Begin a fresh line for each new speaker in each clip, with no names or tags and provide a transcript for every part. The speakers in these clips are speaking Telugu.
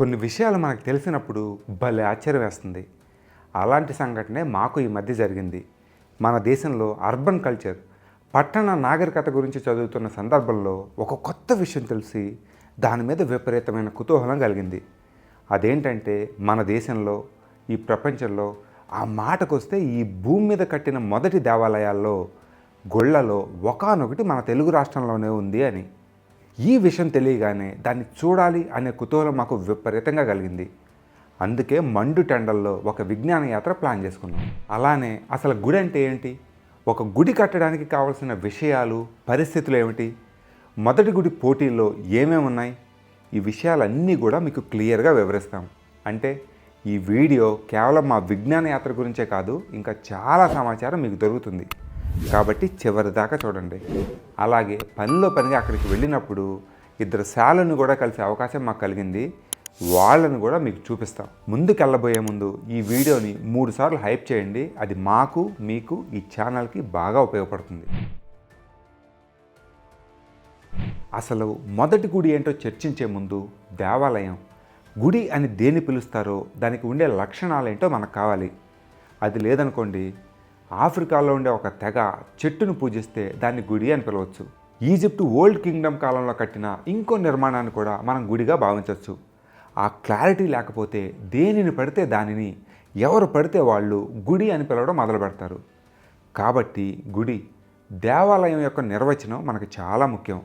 కొన్ని విషయాలు మనకు తెలిసినప్పుడు భలే ఆశ్చర్యం వేస్తుంది. అలాంటి సంఘటనే మాకు ఈ మధ్య జరిగింది. మన దేశంలో అర్బన్ కల్చర్, పట్టణ నాగరికత గురించి చదువుతున్న సందర్భంలో ఒక కొత్త విషయం తెలిసి దాని మీద విపరీతమైన కుతూహలం కలిగింది. అదేంటంటే మన దేశంలో, ఈ ప్రపంచంలో ఆ మాటకొస్తే ఈ భూమి మీద కట్టిన మొదటి దేవాలయాల్లో గొళ్ళలో ఒకానొకటి మన తెలుగు రాష్ట్రంలోనే ఉంది అని. ఈ విషయం తెలియగానే దాన్ని చూడాలి అనే కుతూహలం మాకు విపరీతంగా కలిగింది. అందుకే మండు టెండల్లో ఒక విజ్ఞాన యాత్ర ప్లాన్ చేసుకున్నాం. అలానే అసలు గుడి అంటే ఏంటి, ఒక గుడి కట్టడానికి కావాల్సిన విషయాలు, పరిస్థితులు ఏమిటి, మొదటి గుడి పోటీల్లో ఏమేమి ఉన్నాయి, ఈ విషయాలన్నీ కూడా మీకు క్లియర్గా వివరిస్తాం. అంటే ఈ వీడియో కేవలం మా విజ్ఞాన యాత్ర గురించే కాదు, ఇంకా చాలా సమాచారం మీకు దొరుకుతుంది. కాబట్టి చివరి దాకా చూడండి. అలాగే పనిలో పనిగా అక్కడికి వెళ్ళినప్పుడు ఇద్దరు శాలను కూడా కలిసే అవకాశం మాకు కలిగింది. వాళ్ళను కూడా మీకు చూపిస్తాం. ముందుకెళ్ళబోయే ముందు ఈ వీడియోని 3 సార్లు హైప్ చేయండి. అది మాకు, మీకు, ఈ ఛానల్కి బాగా ఉపయోగపడుతుంది. అసలు మొదటి గుడి ఏంటో చర్చించే ముందు దేవాలయం, గుడి అని దేన్ని పిలుస్తారో దానికి ఉండే లక్షణాలేంటో మనకు కావాలి. అది లేదనుకోండి, ఆఫ్రికాలో ఉండే ఒక తెగ చెట్టును పూజిస్తే దాన్ని గుడి అని పిలవచ్చు. ఈజిప్ట్ ఓల్డ్ కింగ్డమ్ కాలంలో కట్టిన ఇంకో నిర్మాణాన్ని కూడా మనం గుడిగా భావించవచ్చు. ఆ క్లారిటీ లేకపోతే దేనిని పడితే దానిని, ఎవరు పడితే వాళ్ళు గుడి అని పిలవడం మొదలు పెడతారు. కాబట్టి గుడి, దేవాలయం యొక్క నిర్వచనం మనకు చాలా ముఖ్యం.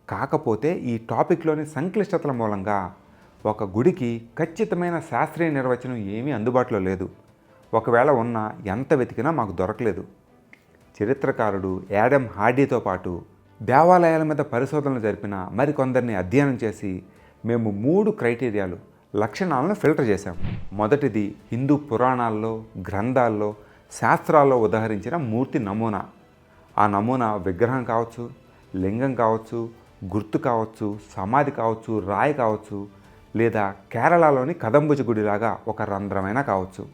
కాకపోతే ఈ టాపిక్లోని సంక్లిష్టతల మూలంగా ఒక గుడికి ఖచ్చితమైన శాస్త్రీయ నిర్వచనం ఏమీ అందుబాటులో లేదు. ఒకవేళ ఉన్నా ఎంత వెతికినా మాకు దొరకలేదు. చరిత్రకారుడు యాడమ్ హార్డీతో పాటు దేవాలయాల మీద పరిశోధనలు జరిపిన మరికొందరిని అధ్యయనం చేసి మేము 3 క్రైటీరియాలు, లక్షణాలను ఫిల్టర్ చేశాం. మొదటిది హిందూ పురాణాల్లో, గ్రంథాల్లో, శాస్త్రాల్లో ఉదహరించిన మూర్తి నమూనా. ఆ నమూనా విగ్రహం కావచ్చు, లింగం కావచ్చు, గుర్తు కావచ్చు, సమాధి కావచ్చు, రాయి కావచ్చు, లేదా కేరళలోని కదంబుజ గుడిలాగా ఒక రంధ్రమైనా కావచ్చు.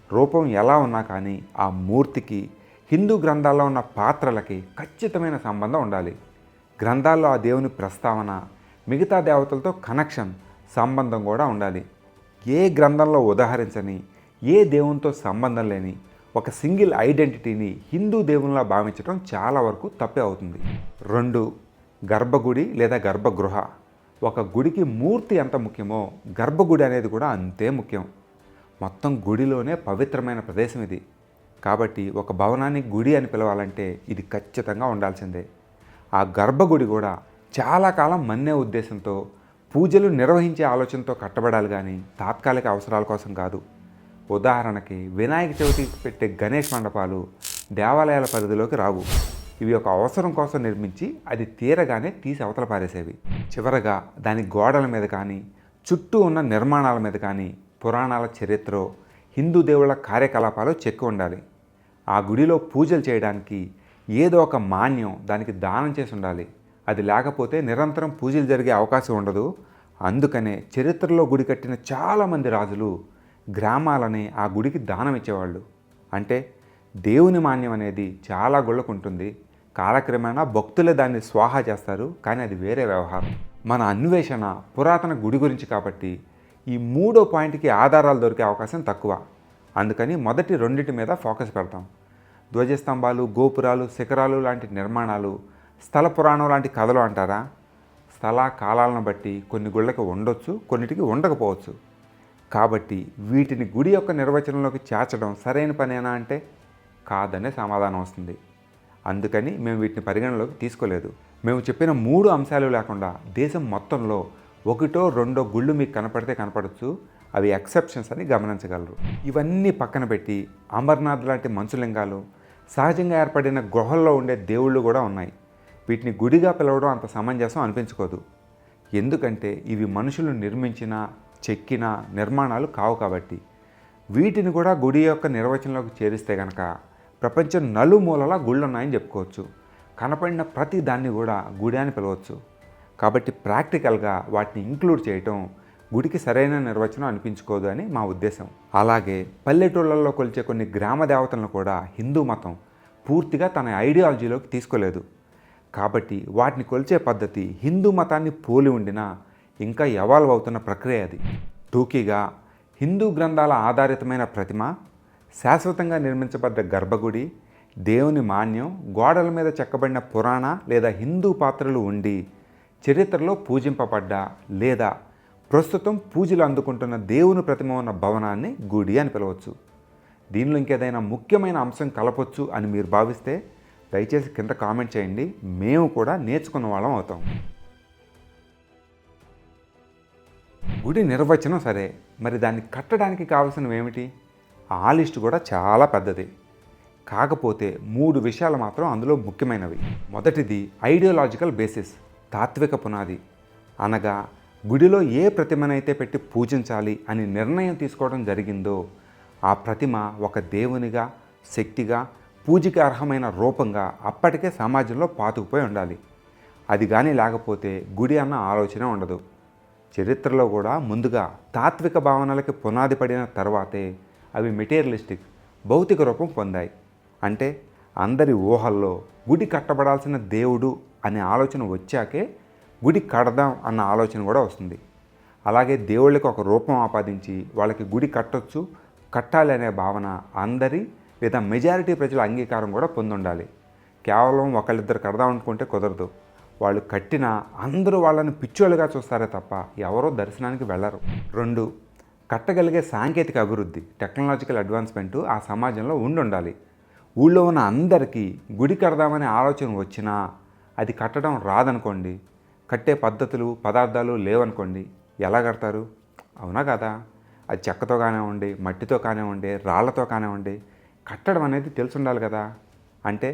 రూపం ఎలా ఉన్నా కానీ ఆ మూర్తికి, హిందూ గ్రంథాల్లో ఉన్న పాత్రలకి ఖచ్చితమైన సంబంధం ఉండాలి. గ్రంథాల్లో ఆ దేవుని ప్రస్తావన, మిగతా దేవతలతో కనెక్షన్, సంబంధం కూడా ఉండాలి. ఏ గ్రంథంలో ఉదాహరించని, ఏ దేవునితో సంబంధం లేని ఒక సింగిల్ ఐడెంటిటీని హిందూ దేవునిలా భావించడం చాలా వరకు తప్పే అవుతుంది. 2, గర్భగుడి లేదా గర్భగృహ. ఒక గుడికి మూర్తి ఎంత ముఖ్యమో గర్భగుడి అనేది కూడా అంతే ముఖ్యం. మొత్తం గుడిలోనే పవిత్రమైన ప్రదేశం ఇది. కాబట్టి ఒక భవనాన్ని గుడి అని పిలవాలంటే ఇది ఖచ్చితంగా ఉండాల్సిందే. ఆ గర్భగుడి కూడా చాలా కాలం మన్నే ఉద్దేశంతో, పూజలు నిర్వహించే ఆలోచనతో కట్టబడాలి కానీ తాత్కాలిక అవసరాల కోసం కాదు. ఉదాహరణకి వినాయక చవితికి పెట్టే గణేష్ మండపాలు దేవాలయాల పరిధిలోకి రావు. ఇవి ఒక అవసరం కోసం నిర్మించి అది తీరగానే తీసి అవతల పారేసేవి. చివరగా దాని గోడల మీద కానీ, చుట్టూ ఉన్న నిర్మాణాల మీద కానీ పురాణాల చరిత్ర, హిందూ దేవుళ్ళ కార్యకలాపాలు చెక్కి ఉండాలి. ఆ గుడిలో పూజలు చేయడానికి ఏదో ఒక మాన్యం దానికి దానం చేసి ఉండాలి. అది లేకపోతే నిరంతరం పూజలు జరిగే అవకాశం ఉండదు. అందుకనే చరిత్రలో గుడి కట్టిన చాలామంది రాజులు గ్రామాలని ఆ గుడికి దానం ఇచ్చేవాళ్ళు. అంటే దేవుని మాన్యం అనేది చాలా గుళ్ళకు ఉంటుంది. కాలక్రమేణా భక్తులే దాన్ని స్వాహా చేస్తారు, కానీ అది వేరే వ్యవహారం. మన అన్వేషణ పురాతన గుడి గురించి కాబట్టి ఈ 3వ పాయింట్కి ఆధారాలు దొరికే అవకాశం తక్కువ. అందుకని మొదటి 2 మీద ఫోకస్ పెడతాం. ధ్వజస్తంభాలు, గోపురాలు, శిఖరాలు లాంటి నిర్మాణాలు స్థల పురాణం లాంటి కథలు అంటారా? స్థల కాలాలను బట్టి కొన్ని గుళ్ళకి ఉండొచ్చు, కొన్నిటికి ఉండకపోవచ్చు. కాబట్టి వీటిని గుడి యొక్క నిర్వచనంలోకి చేర్చడం సరైన పనేనా అంటే కాదనే సమాధానం వస్తుంది. అందుకని మేము వీటిని పరిగణలోకి తీసుకోలేదు. మేము చెప్పిన 3 అంశాలు లేకుండా దేశం మొత్తంలో 1, 2 గుళ్ళు మీకు కనపడితే కనపడచ్చు. అవి ఎక్సెప్షన్స్ అని గమనించగలరు. ఇవన్నీ పక్కన పెట్టి అమర్నాథ్ లాంటి మంచులింగాలు, సహజంగా ఏర్పడిన గుహల్లో ఉండే దేవుళ్ళు కూడా ఉన్నాయి. వీటిని గుడిగా పిలవడం అంత సమంజసం అనిపించుకోదు. ఎందుకంటే ఇవి మనుషులు నిర్మించిన, చెక్కిన నిర్మాణాలు కావు. కాబట్టి వీటిని కూడా గుడి యొక్క నిర్వచనంలోకి చేరిస్తే కనుక ప్రపంచం నలుమూలలా గుళ్ళు ఉన్నాయని చెప్పుకోవచ్చు. కనపడిన ప్రతి దాన్ని కూడా గుడి అని పిలవచ్చు. కాబట్టి ప్రాక్టికల్గా వాటిని ఇంక్లూడ్ చేయటం గుడికి సరైన నిర్వచనం అనిపించుకోదు అని మా ఉద్దేశం. అలాగే పల్లెటూళ్ళల్లో కొలిచే కొన్ని గ్రామ దేవతలను కూడా హిందూ మతం పూర్తిగా తన ఐడియాలజీలోకి తీసుకోలేదు. కాబట్టి వాటిని కొలిచే పద్ధతి హిందూ మతాన్ని పోలి ఉండినా ఇంకా ఎవాల్వ్ అవుతున్న ప్రక్రియ అది. టూకీగా హిందూ గ్రంథాల ఆధారితమైన ప్రతిమ, శాశ్వతంగా నిర్మించబడ్డ గర్భగుడి, దేవుని మాన్యం, గోడల మీద చెక్కబడిన పురాణ లేదా హిందూ పాత్రలు ఉండి చరిత్రలో పూజింపబడ్డ లేదా ప్రస్తుతం పూజలు అందుకుంటున్న దేవుని ప్రతిమ ఉన్న భవనాన్ని గుడి అని పిలవచ్చు. దీనిలో ఇంకేదైనా ముఖ్యమైన అంశం కలపొచ్చు అని మీరు భావిస్తే దయచేసి కింద కామెంట్ చేయండి. మేము కూడా నేర్చుకున్న వాళ్ళం అవుతాం. గుడి నిర్వచనం సరే, మరి దాన్ని కట్టడానికి కావాల్సినవి ఏమిటి? ఆ లిస్టు కూడా చాలా పెద్దది. కాకపోతే 3 విషయాలు మాత్రం అందులో ముఖ్యమైనవి. మొదటిది ఐడియాలజికల్ బేసిస్, తాత్విక పునాది. అనగా గుడిలో ఏ ప్రతిమనైతే పెట్టి పూజించాలి అని నిర్ణయం తీసుకోవడం జరిగిందో ఆ ప్రతిమ ఒక దేవునిగా, శక్తిగా, పూజకి అర్హమైన రూపంగా అప్పటికే సమాజంలో పాతుకుపోయి ఉండాలి. అది కానీ లేకపోతే గుడి అన్న ఆలోచన ఉండదు. చరిత్రలో కూడా ముందుగా తాత్విక భావనలకి పునాది పడిన తర్వాతే అవి మెటీరియలిస్టిక్, భౌతిక రూపం పొందాయి. అంటే అందరి ఊహల్లో గుడి కట్టబడాల్సిన దేవుడు అనే ఆలోచన వచ్చాకే గుడి కడదాం అన్న ఆలోచన కూడా వస్తుంది. అలాగే దేవుళ్ళకి ఒక రూపం ఆపాదించి వాళ్ళకి గుడి కట్టొచ్చు, కట్టాలి అనే భావన అందరి లేదా మెజారిటీ ప్రజల అంగీకారం కూడా పొందుండాలి. కేవలం ఒకళ్ళిద్దరు కడదాం అనుకుంటే కుదరదు. వాళ్ళు కట్టినా అందరూ వాళ్ళని పిచ్చోళ్ళుగా చూస్తారే తప్ప ఎవరో దర్శనానికి వెళ్ళరు. 2, కట్టగలిగే సాంకేతిక అభివృద్ధి, టెక్నాలజికల్ అడ్వాన్స్మెంటు ఆ సమాజంలో ఉండాలి. ఊళ్ళో ఉన్న అందరికీ గుడి కడదామనే ఆలోచన వచ్చినా అది కట్టడం రాదనుకోండి, కట్టే పద్ధతులు, పదార్థాలు లేవనుకోండి, ఎలా కడతారు? అవునా కదా? అది చెక్కతో కానివ్వండి, మట్టితో కానివ్వండి, రాళ్లతో కానివ్వండి, కట్టడం అనేది తెలిసి ఉండాలి కదా. అంటే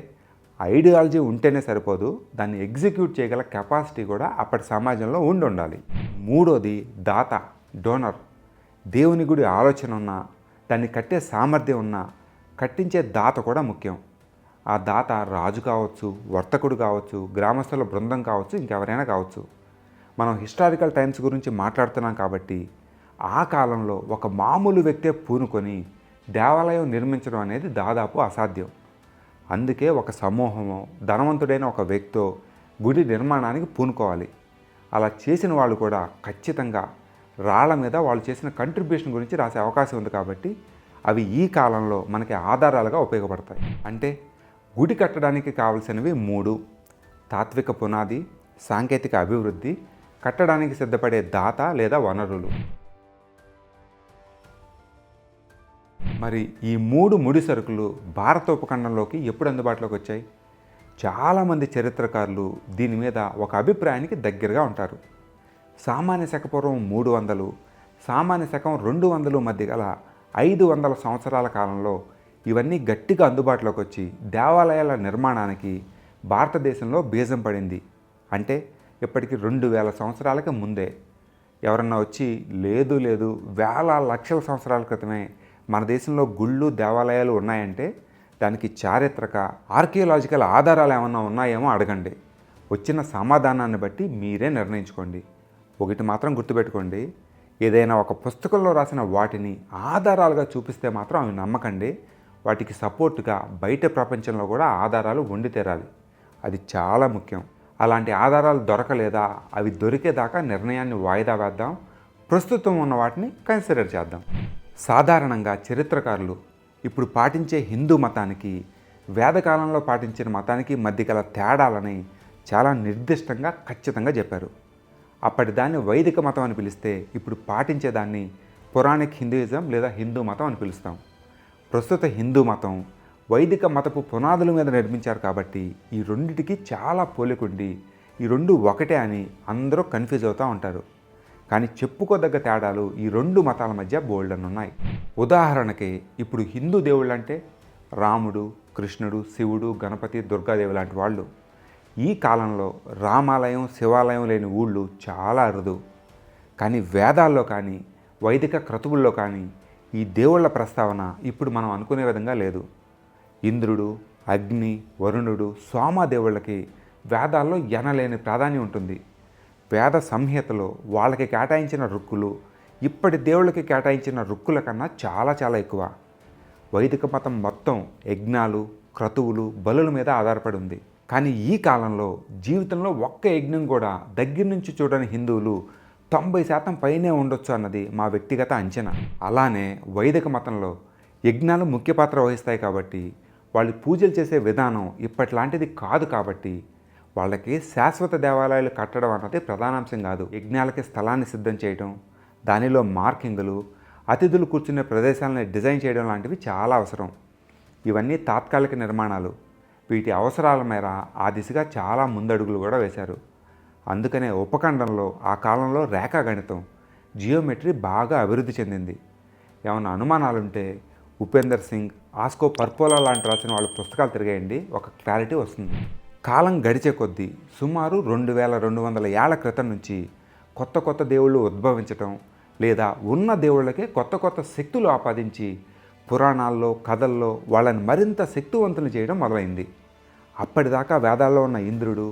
ఐడియాలజీ ఉంటేనే సరిపోదు, దాన్ని ఎగ్జిక్యూట్ చేయగల కెపాసిటీ కూడా అప్పటి సమాజంలో ఉండాలి. 3వది దాత, డోనర్. దేవుని గుడి ఆలోచన ఉన్నా, దాన్ని కట్టే సామర్థ్యం ఉన్నా, కట్టించే దాత కూడా ముఖ్యం. ఆ దాత రాజు కావచ్చు, వర్తకుడు కావచ్చు, గ్రామస్తుల బృందం కావచ్చు, ఇంకెవరైనా కావచ్చు. మనం హిస్టారికల్ టైమ్స్ గురించి మాట్లాడుతున్నాం కాబట్టి ఆ కాలంలో ఒక మామూలు వ్యక్తే పూనుకొని దేవాలయం నిర్మించడం అనేది దాదాపు అసాధ్యం. అందుకే ఒక సమూహమో, ధనవంతుడైన ఒక వ్యక్తో గుడి నిర్మాణానికి పూనుకోవాలి. అలా చేసిన వాళ్ళు కూడా ఖచ్చితంగా రాళ్ల మీద వాళ్ళు చేసిన కంట్రిబ్యూషన్ గురించి రాసే అవకాశం ఉంది. కాబట్టి అవి ఈ కాలంలో మనకి ఆధారాలుగా ఉపయోగపడతాయి. అంటే గుడి కట్టడానికి కావలసినవి 3: తాత్విక పునాది, సాంకేతిక అభివృద్ధి, కట్టడానికి సిద్ధపడే దాత లేదా వనరులు. మరి ఈ 3 ముడి సరుకులు భారత ఉపఖండంలోకి ఎప్పుడు అందుబాటులోకి వచ్చాయి? చాలామంది చరిత్రకారులు దీని మీద ఒక అభిప్రాయానికి దగ్గరగా ఉంటారు. సామాన్య శకపూర్వం 300, సామాన్య శకం 200 మధ్య గల 500 సంవత్సరాల కాలంలో ఇవన్నీ గట్టిగా అందుబాటులోకి వచ్చి దేవాలయాల నిర్మాణానికి భారతదేశంలో బీజం పడింది. అంటే ఇప్పటికి 2000 సంవత్సరాలకి ముందే. ఎవరన్నా వచ్చి లేదు వేల లక్షల సంవత్సరాల క్రితమే మన దేశంలో గుళ్ళు, దేవాలయాలు ఉన్నాయంటే దానికి చారిత్రక, ఆర్కియలాజికల్ ఆధారాలు ఏమన్నా ఉన్నాయేమో అడగండి. వచ్చిన సమాధానాన్ని బట్టి మీరే నిర్ణయించుకోండి. ఒకటి మాత్రం గుర్తుపెట్టుకోండి, ఏదైనా ఒక పుస్తకంలో రాసిన వాటిని ఆధారాలుగా చూపిస్తే మాత్రం అవి నమ్మకండి. వాటికి సపోర్టుగా బయట ప్రపంచంలో కూడా ఆధారాలు ఉండి తీరాలి. అది చాలా ముఖ్యం. అలాంటి ఆధారాలు దొరకలేదా, అవి దొరికేదాకా నిర్ణయాన్ని వాయిదా వేద్దాం. ప్రస్తుతం ఉన్న వాటిని కన్సిడర్ చేద్దాం. సాధారణంగా చరిత్రకారులు ఇప్పుడు పాటించే హిందూ మతానికి, వేదకాలంలో పాటించిన మతానికి మధ్య గల తేడాలని చాలా నిర్దిష్టంగా, ఖచ్చితంగా చెప్పారు. అప్పటిదాన్ని వైదిక మతం అని పిలిస్తే ఇప్పుడు పాటించేదాన్ని పురాణిక్ హిందూయిజం లేదా హిందూ మతం అని పిలుస్తాం. ప్రస్తుత హిందూ మతం వైదిక మతపు పునాదుల మీద నిర్మించారు కాబట్టి ఈ రెండిటికి చాలా పోలికుండి ఈ రెండు ఒకటే అని అందరూ కన్ఫ్యూజ్ అవుతూ ఉంటారు. కానీ చెప్పుకోదగ్గ తేడాలు ఈ 2 మతాల మధ్య బోల్డన్ ఉన్నాయి. ఉదాహరణకి ఇప్పుడు హిందూ దేవుళ్ళు అంటే రాముడు, కృష్ణుడు, శివుడు, గణపతి, దుర్గాదేవి లాంటి వాళ్ళు. ఈ కాలంలో రామాలయం, శివాలయం లేని ఊళ్ళు చాలా అరుదు. కానీ వేదాల్లో కానీ, వైదిక క్రతువుల్లో కానీ ఈ దేవుళ్ళ ప్రస్తావన ఇప్పుడు మనం అనుకునే విధంగా లేదు. ఇంద్రుడు, అగ్ని, వరుణుడు, సోమ దేవుళ్ళకి వేదాల్లో ఎనలేని ప్రాధాన్యం ఉంటుంది. వేద సంహితలో వాళ్ళకి కేటాయించిన రుక్కులు ఇప్పటి దేవుళ్ళకి కేటాయించిన రుక్కుల కన్నా చాలా చాలా ఎక్కువ. వైదిక మతం మొత్తం యజ్ఞాలు, క్రతువులు, బలుల మీద ఆధారపడి ఉంది. కానీ ఈ కాలంలో జీవితంలో ఒక్క యజ్ఞం కూడా దగ్గర నుంచి చూడని హిందువులు 90% పైనే ఉండొచ్చు అన్నది మా వ్యక్తిగత అంచనా. అలానే వైదిక మతంలో యజ్ఞాలు ముఖ్య పాత్ర వహిస్తాయి కాబట్టి వాళ్ళు పూజలు చేసే విధానం ఇప్పట్లాంటిది కాదు కాబట్టి వాళ్ళకి శాశ్వత దేవాలయాలు కట్టడం అన్నది ప్రధానాంశం కాదు. యజ్ఞాలకి స్థలాన్ని సిద్ధం చేయడం, దానిలో మార్కింగులు, అతిథులు కూర్చునే ప్రదేశాలను డిజైన్ చేయడం లాంటివి చాలా అవసరం. ఇవన్నీ తాత్కాలిక నిర్మాణాలు. వీటి అవసరాల మేర ఆ దిశగా చాలా ముందడుగులు కూడా వేశారు. అందుకనే ఉపఖండంలో ఆ కాలంలో రేఖాగణితం, జియోమెట్రీ బాగా అభివృద్ధి చెందింది. ఏమైనా అనుమానాలుంటే ఉపేందర్ సింగ్, ఆస్కో పర్పోలా లాంటి రాసిన వాళ్ళ పుస్తకాలు తిరిగేయండి, ఒక క్లారిటీ వస్తుంది. కాలం గడిచే కొద్దీ సుమారు 2200 ఏళ్ల క్రితం నుంచి కొత్త కొత్త దేవుళ్ళు ఉద్భవించటం, లేదా ఉన్న దేవుళ్ళకే కొత్త కొత్త శక్తులు ఆపాదించి పురాణాల్లో, కథల్లో వాళ్ళని మరింత శక్తివంతులు చేయడం మొదలైంది. అప్పటిదాకా వేదాల్లో ఉన్న ఇంద్రుడు,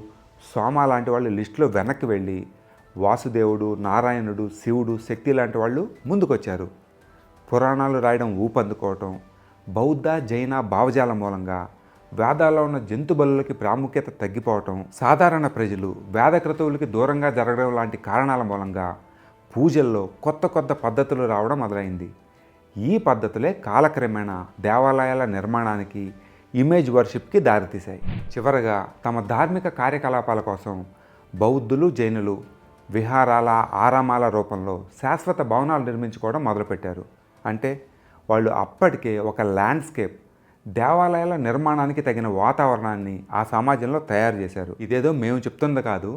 సోమ లాంటి వాళ్ళు లిస్టులో వెనక్కి వెళ్ళి వాసుదేవుడు, నారాయణుడు, శివుడు, శక్తి లాంటి వాళ్ళు ముందుకొచ్చారు. పురాణాలు రాయడం ఊపందుకోవటం, బౌద్ధ, జైన భావజాల మూలంగా వేదాల్లో ఉన్న జంతు బలులకి ప్రాముఖ్యత తగ్గిపోవటం, సాధారణ ప్రజలు వేద క్రతువులకి దూరంగా జరగడం లాంటి కారణాల మూలంగా పూజల్లో కొత్త కొత్త పద్ధతులు రావడం మొదలైంది. ఈ పద్ధతులే కాలక్రమేణా దేవాలయాల నిర్మాణానికి, ఇమేజ్ వర్షిప్కి దారితీశాయి. చివరగా తమ ధార్మిక కార్యకలాపాల కోసం బౌద్ధులు, జైనులు విహారాల, ఆరామాల రూపంలో శాశ్వత భవనాలు నిర్మించుకోవడం మొదలుపెట్టారు. అంటే వాళ్ళు అప్పటికే ఒక ల్యాండ్స్కేప్, దేవాలయాల నిర్మాణానికి తగిన వాతావరణాన్ని ఆ సమాజంలో తయారు చేశారు. ఇదేదో మేము చెప్తుంది కాదు.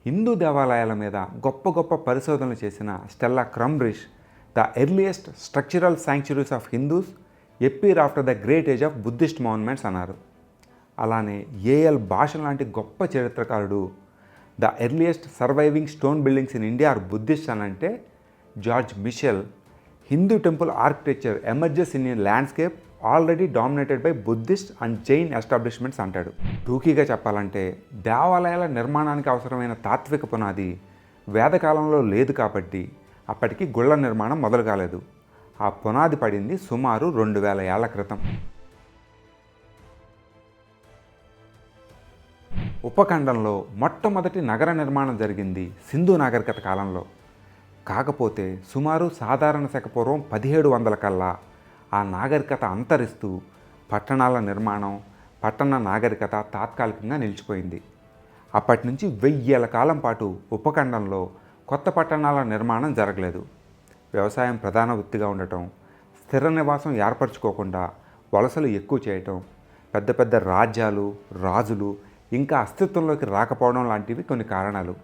హిందూ దేవాలయాల మీద గొప్ప గొప్ప పరిశోధనలు చేసిన Stella Kramrisch the earliest structural sanctuaries of Hindus appear after the great age of Buddhist monuments అన్నారు. అలానే ఏఎల్ భాషన్ లాంటి గొప్ప చరిత్రకారుడు the earliest surviving stone buildings in India are Buddhist అని అంటే George Michell Hindu temple architecture emerges in a landscape already dominated by Buddhist and Jain establishments అంటాడు. టూకీగా చెప్పాలంటే దేవాలయాల నిర్మాణానికి అవసరమైన తాత్విక పునాది వేదకాలంలో లేదు కాబట్టి అప్పటికి గుళ్ళ నిర్మాణం మొదలు కాలేదు. ఆ పునాది పడింది సుమారు 2000 ఏళ్ల క్రితం. ఉపఖండంలో మొట్టమొదటి నగర నిర్మాణం జరిగింది సింధు నాగరికత కాలంలో. కాకపోతే సుమారు సాధారణ శక పూర్వం 1700 కల్లా ఆ నాగరికత అంతరిస్తూ పట్టణాల నిర్మాణం, పట్టణ నాగరికత తాత్కాలికంగా నిలిచిపోయింది. అప్పటి నుంచి 1000 ఏళ్ల కాలం పాటు ఉపఖండంలో కొత్త పట్టణాల నిర్మాణం జరగలేదు. వ్యవసాయం ప్రధాన వృత్తిగా ఉండటం, స్థిర నివాసం ఏర్పరచుకోకుండా వలసలు ఎక్కువ చేయటం, పెద్ద పెద్ద రాజ్యాలు, రాజులు ఇంకా అస్తిత్వంలోకి రాకపోవడం లాంటివి కొన్ని కారణాలు.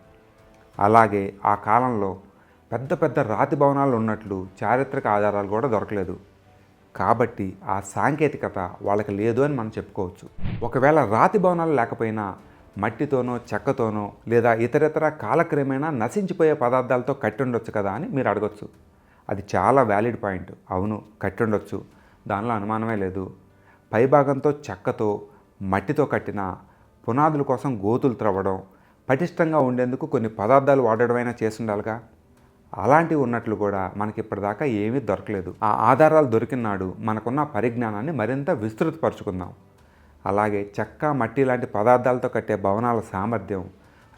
అలాగే ఆ కాలంలో పెద్ద పెద్ద రాతి భవనాలు ఉన్నట్లు చారిత్రక ఆధారాలు కూడా దొరకలేదు. కాబట్టి ఆ సాంకేతికత వాళ్ళకి లేదు అని మనం చెప్పుకోవచ్చు. ఒకవేళ రాతి భవనాలు లేకపోయినా మట్టితోనో, చెక్కతోనో లేదా ఇతరితర కాలక్రమేణా నశించిపోయే పదార్థాలతో కట్టి ఉండొచ్చు కదా అని మీరు అడగొచ్చు. అది చాలా వ్యాలిడ్ పాయింట్. అవును, కట్టి ఉండొచ్చు, దానిలో అనుమానమే లేదు. పైభాగంతో చెక్కతో, మట్టితో కట్టిన పునాదుల కోసం గోతులు త్రవ్వడం, పటిష్టంగా ఉండేందుకు కొన్ని పదార్థాలు వాడడమైనా చేసి ఉండాలిగా. అలాంటివి ఉన్నట్లు కూడా మనకి ఇప్పటిదాకా ఏమీ దొరకలేదు. ఆ ఆధారాలు దొరికిన నాడు మనకున్న పరిజ్ఞానాన్ని మరింత విస్తృతపరుచుకుందాం. అలాగే చెక్క, మట్టి లాంటి పదార్థాలతో కట్టే భవనాల సామర్థ్యం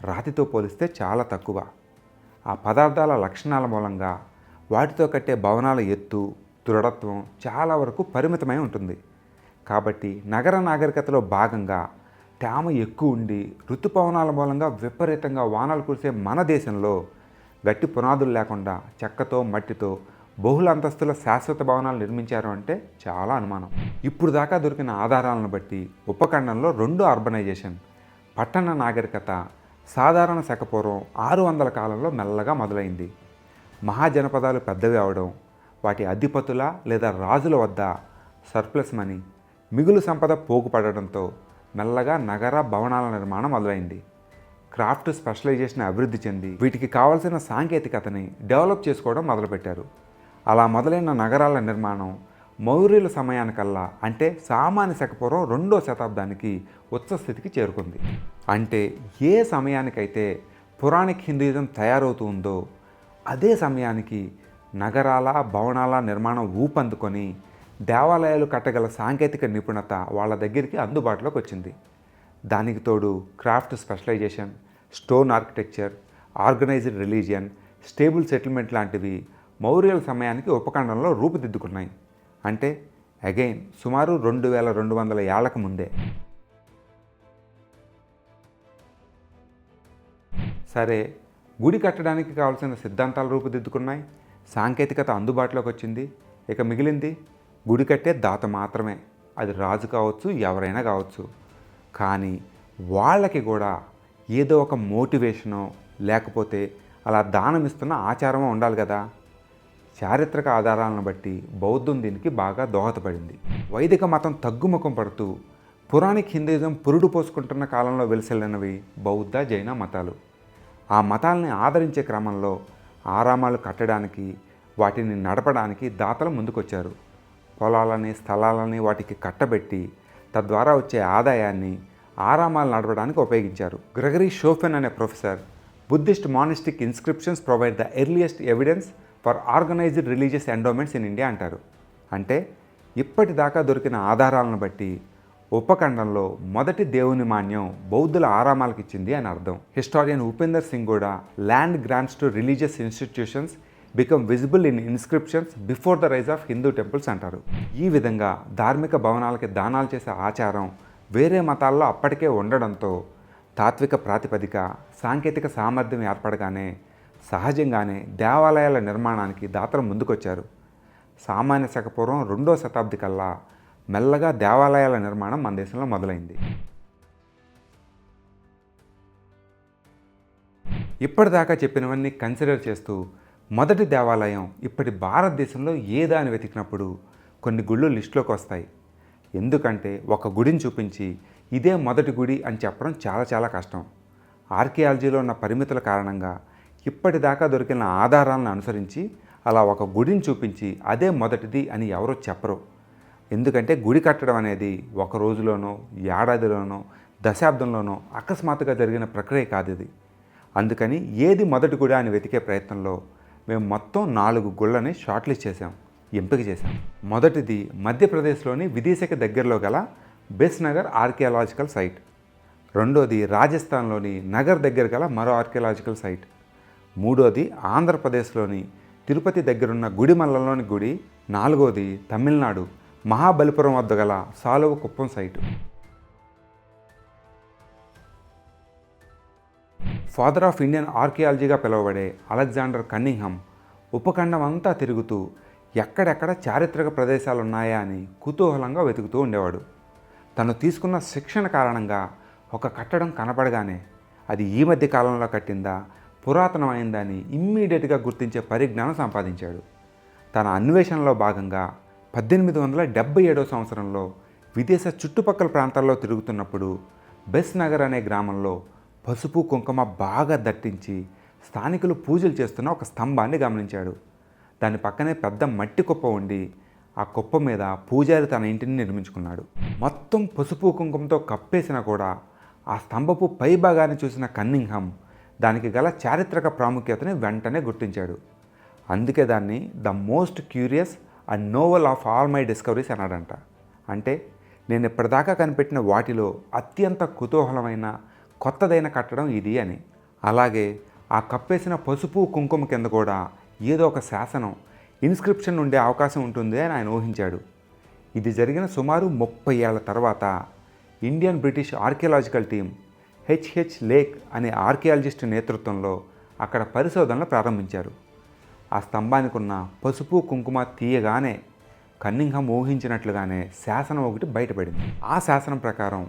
రాతితో పోలిస్తే చాలా తక్కువ. ఆ పదార్థాల లక్షణాల మూలంగా వాటితో కట్టే భవనాల ఎత్తు, దృఢత్వం చాలా వరకు పరిమితమై ఉంటుంది. కాబట్టి నగర నాగరికతలో భాగంగా తేమ ఎక్కువ ఉండి ఋతుపవనాల మూలంగా విపరీతంగా వానలు కురిసే మన దేశంలో గట్టి పునాదులు లేకుండా చెక్కతో, మట్టితో బహుళ అంతస్తుల శాశ్వత భవనాలు నిర్మించారు అంటే చాలా అనుమానం. ఇప్పుడు దాకా దొరికిన ఆధారాలను బట్టి ఉపఖండంలో 2 అర్బనైజేషన్, పట్టణ నాగరికత సాధారణ శకపూర్వం 600 కాలంలో మెల్లగా మొదలైంది. మహాజనపదాలు పెద్దవి అవడం, వాటి అధిపతుల లేదా రాజుల వద్ద సర్ప్లస్ మనీ, మిగులు సంపద పోగుపడడంతో మెల్లగా నగర భవనాల నిర్మాణం మొదలైంది. క్రాఫ్ట్ స్పెషలైజేషన్ అభివృద్ధి చెంది వీటికి కావాల్సిన సాంకేతికతని డెవలప్ చేసుకోవడం మొదలుపెట్టారు. అలా మొదలైన నగరాల నిర్మాణం మౌర్యుల సమయానికల్లా అంటే సామాన్య శకపూర్వం 2వ శతాబ్దానికి ఉచ్చస్థితికి చేరుకుంది. అంటే ఏ సమయానికైతే పురాణిక్ హిందూయిజం తయారవుతుందో అదే సమయానికి నగరాల, భవనాల నిర్మాణం ఊపందుకొని దేవాలయాలు కట్టగల సాంకేతిక నిపుణత వాళ్ళ దగ్గరికి అందుబాటులోకి వచ్చింది. దానికి తోడు craft specialisation, stone architecture, organised religion, stable settlement లాంటివి మౌర్యుల సమయానికి ఉపఖండంలో రూపుదిద్దుకున్నాయి. అంటే అగైన్ సుమారు 2200 ఏళ్లకు ముందే. సరే, గుడి కట్టడానికి కావాల్సిన సిద్ధాంతాలు రూపుదిద్దుకున్నాయి, సాంకేతికత అందుబాటులోకి వచ్చింది. ఇక మిగిలింది గుడి కట్టే దాత మాత్రమే. అది రాజు కావచ్చు, ఎవరైనా కావచ్చు. కానీ వాళ్ళకి కూడా ఏదో ఒక మోటివేషనో లేకపోతే అలా దానం ఇస్తున్న ఆచారమో ఉండాలి కదా. చారిత్రక ఆధారాలను బట్టి బౌద్ధం దీనికి బాగా దోహదపడింది. వైదిక మతం తగ్గుముఖం పడుతూ పురాణిక్ హిందూయిజం పురుడు పోసుకుంటున్న కాలంలో వెలిసెళ్ళినవి బౌద్ధ, జైన మతాలు. ఆ మతాల్ని ఆదరించే క్రమంలో ఆరామాలు కట్టడానికి, వాటిని నడపడానికి దాతలు ముందుకొచ్చారు. పొలాలని, స్థలాలని వాటికి కట్టబెట్టి తద్వారా వచ్చే ఆదాయాన్ని ఆరామాలు నడపడానికి ఉపయోగించారు. గ్రెగరీ షోఫెన్ అనే professor Buddhist monastic inscriptions provide the earliest evidence for organised religious endowments in India అంటారు. అంటే ఇప్పటిదాకా దొరికిన ఆధారాలను బట్టి ఉపఖండంలో మొదటి దేవుని మాన్యం బౌద్ధుల ఆరామాలకు ఇచ్చింది అని అర్థం. హిస్టారియన్ ఉపేందర్ సింగ్ కూడా land grants to religious institutions become visible in inscriptions before the rise of Hindu temples అంటారు. ఈ విధంగా ధార్మిక భవనాలకి దానాలు చేసే ఆచారం వేరే మతాల్లో అప్పటికే ఉండడంతో తాత్విక ప్రాతిపదిక, సాంకేతిక సామర్థ్యం ఏర్పడగానే సహజంగానే దేవాలయాల నిర్మాణానికి దాతలు ముందుకొచ్చారు. సామాన్య శక పూర్వం 2వ శతాబ్ది కల్లా మెల్లగా దేవాలయాల నిర్మాణం మన దేశంలో మొదలైంది. ఇప్పటిదాకా చెప్పినవన్నీ కన్సిడర్ చేస్తూ మొదటి దేవాలయం ఇప్పటి భారతదేశంలో ఏదా అని వెతికినప్పుడు కొన్ని గుళ్ళు లిస్టులోకి వస్తాయి. ఎందుకంటే ఒక గుడిని చూపించి ఇదే మొదటి గుడి అని చెప్పడం చాలా కష్టం. ఆర్కియాలజీలో ఉన్న పరిమితుల కారణంగా ఇప్పటిదాకా దొరికిన ఆధారాలను అనుసరించి అలా ఒక గుడిని చూపించి అదే మొదటిది అని ఎవరో చెప్పరు. ఎందుకంటే గుడి కట్టడం అనేది ఒక రోజులోనో, ఏడాదిలోనో, దశాబ్దంలోనో అకస్మాత్తుగా జరిగిన ప్రక్రియ కాదు ఇది. అందుకని ఏది మొదటి గుడి అని వెతికే ప్రయత్నంలో మేము మొత్తం 4 గుళ్ళని షార్ట్ లిస్ట్ చేసాం, ఎంపిక చేశాం. మొదటిది మధ్యప్రదేశ్లోని విదిశాకి దగ్గరలో గల బెస్నగర్ ఆర్కియాలజికల్ సైట్. రెండోది రాజస్థాన్లోని నగర్ దగ్గర గల మరో ఆర్కియాలజికల్ సైట్. మూడోది ఆంధ్రప్రదేశ్లోని తిరుపతి దగ్గరున్న గుడిమల్లంలోని గుడి. నాలుగోది తమిళనాడు మహాబలిపురం వద్ద గల Saluvankuppam site. Father of Indian ఆర్కియాలజీగా పిలువబడే అలెగ్జాండర్ కన్నింగ్హామ్ ఉపఖండం అంతా తిరుగుతూ ఎక్కడెక్కడ చారిత్రక ప్రదేశాలు ఉన్నాయా అని కుతూహలంగా వెతుకుతూ ఉండేవాడు. తను తీసుకున్న శిక్షణ కారణంగా ఒక కట్టడం కనపడగానే అది ఈ మధ్య కాలంలో కట్టిందా, పురాతనమైందని ఇమ్మీడియట్గా గుర్తించే పరిజ్ఞానం సంపాదించాడు. తన అన్వేషణలో భాగంగా 1877వ సంవత్సరంలో విదేశ చుట్టుపక్కల ప్రాంతాల్లో తిరుగుతున్నప్పుడు బెస్నగర్ అనే గ్రామంలో పసుపు కుంకుమ బాగా దట్టించి స్థానికులు పూజలు చేస్తున్న ఒక స్తంభాన్ని గమనించాడు. దాని పక్కనే పెద్ద మట్టి కుప్ప ఉండి ఆ కుప్ప మీద పూజారి తన ఇంటిని నిర్మించుకున్నాడు. మొత్తం పసుపు కుంకుమతో కప్పేసినా కూడా ఆ స్తంభపు పై భాగాన్ని చూసిన కన్నింగ్హామ్ దానికి గల చారిత్రక ప్రాముఖ్యతని వెంటనే గుర్తించాడు. అందుకే దాన్ని the most curious and novel of all my discoveries అన్నాడంట. అంటే నేను ఇప్పటిదాకా కనిపెట్టిన వాటిలో అత్యంత కుతూహలమైన కొత్తదైన కట్టడం ఇది అని. అలాగే ఆ కప్పేసిన పసుపు కుంకుమ కింద కూడా ఏదో ఒక శాసనం, ఇన్స్క్రిప్షన్ ఉండే అవకాశం ఉంటుంది అని ఆయన ఊహించాడు. ఇది జరిగిన సుమారు 30 ఏళ్ల తర్వాత Indian British archaeological team HH lake అనే ఆర్కియాలజిస్ట్ నేతృత్వంలో అక్కడ పరిశోధనలు ప్రారంభించారు. ఆ స్తంభానికి ఉన్న పసుపు కుంకుమ తీయగానే కన్నింగ్హామ్ ఊహించినట్లుగానే శాసనం ఒకటి బయటపడింది. ఆ శాసనం ప్రకారం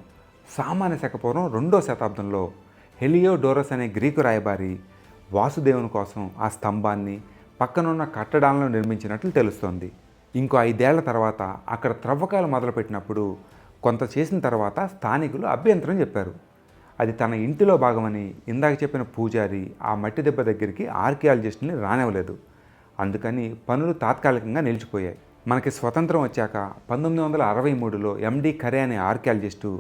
సామాన్య శక పూర్వం 2వ శతాబ్దంలో హెలియోడోరస్ అనే గ్రీకు రాయబారి వాసుదేవుని కోసం ఆ స్తంభాన్ని పక్కనున్న కట్టడాలను నిర్మించినట్లు తెలుస్తోంది. ఇంకో 5 ఏళ్ల తర్వాత అక్కడ త్రవ్వకాలు మొదలుపెట్టినప్పుడు కొంత చేసిన తర్వాత స్థానికులు అభ్యంతరం చెప్పారు. అది తన ఇంటిలో భాగమని ఇందాక చెప్పిన పూజారి ఆ మట్టి దెబ్బ దగ్గరికి ఆర్కియాలజిస్ట్ని రానివ్వలేదు. అందుకని పనులు తాత్కాలికంగా నిలిచిపోయాయి. మనకి స్వతంత్రం వచ్చాక 1963లో ఎండి ఖరే అనే ఆర్కియాలజిస్టు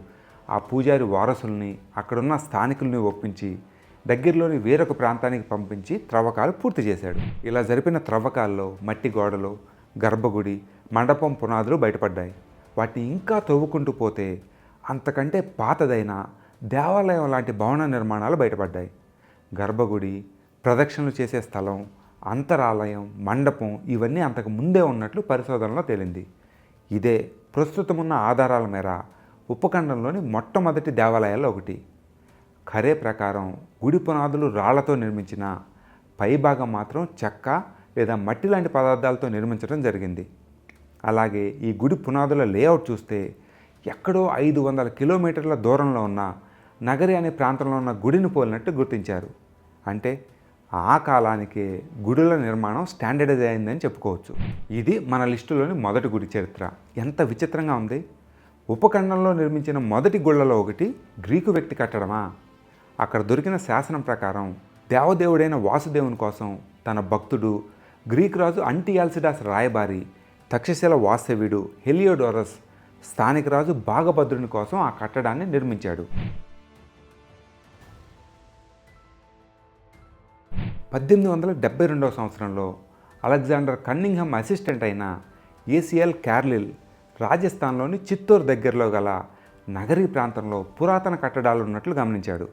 ఆ పూజారి వారసుల్ని, అక్కడున్న స్థానికుల్ని ఒప్పించి దగ్గరలోని వేరొక ప్రాంతానికి పంపించి త్రవ్వకాలు పూర్తి చేశాడు. ఇలా జరిపిన త్రవ్వకాల్లో మట్టి గోడలు, గర్భగుడి, మండపం పునాదులు బయటపడ్డాయి. వాటిని ఇంకా తవ్వుకుంటూ పోతే అంతకంటే పాతదైన దేవాలయం లాంటి భవన నిర్మాణాలు బయటపడ్డాయి. గర్భగుడి, ప్రదక్షిణలు చేసే స్థలం, అంతరాలయం, మండపం ఇవన్నీ అంతకు ముందే ఉన్నట్లు పరిశోధనలో తేలింది. ఇదే ప్రస్తుతమున్న ఆధారాల మేర ఉపఖండంలోని మొట్టమొదటి దేవాలయాల్లో ఒకటి. ఖరే ప్రకారం గుడి పునాదులు రాళ్లతో నిర్మించిన, పైభాగం మాత్రం చెక్క లేదా మట్టి లాంటి పదార్థాలతో నిర్మించడం జరిగింది. అలాగే ఈ గుడి పునాదుల లేఅవుట్ చూస్తే ఎక్కడో 500 కిలోమీటర్ల దూరంలో ఉన్న నగరి అనే ప్రాంతంలో ఉన్న గుడిని పోలినట్టు గుర్తించారు. అంటే ఆ కాలానికే గుడుల నిర్మాణం స్టాండర్డైజ్ అయిందని చెప్పుకోవచ్చు. ఇది మన లిస్టులోని మొదటి గుడి చరిత్ర. ఎంత విచిత్రంగా ఉంది. ఉపఖండంలో నిర్మించిన మొదటి గుళ్లలో ఒకటి గ్రీకు వ్యక్తి కట్టడమా? అక్కడ దొరికిన శాసనం ప్రకారం దేవదేవుడైన వాసుదేవుని కోసం తన భక్తుడు గ్రీకు రాజు అంటియాల్సిడాస్ రాయబారి తక్షశిల వాస్తవ్యుడు హెలియోడోరస్ స్థానిక రాజు భాగభద్రుని కోసం ఆ కట్టడాన్ని నిర్మించాడు. 1872 సంవత్సరంలో అలెగ్జాండర్ కన్నింగ్హమ్ అసిస్టెంట్ అయిన ఏసిఎల్ క్యార్లిల్ రాజస్థాన్లోని చిత్తూరు దగ్గరలో గల నగరీ ప్రాంతంలో పురాతన కట్టడాలు ఉన్నట్లు గమనించాడు.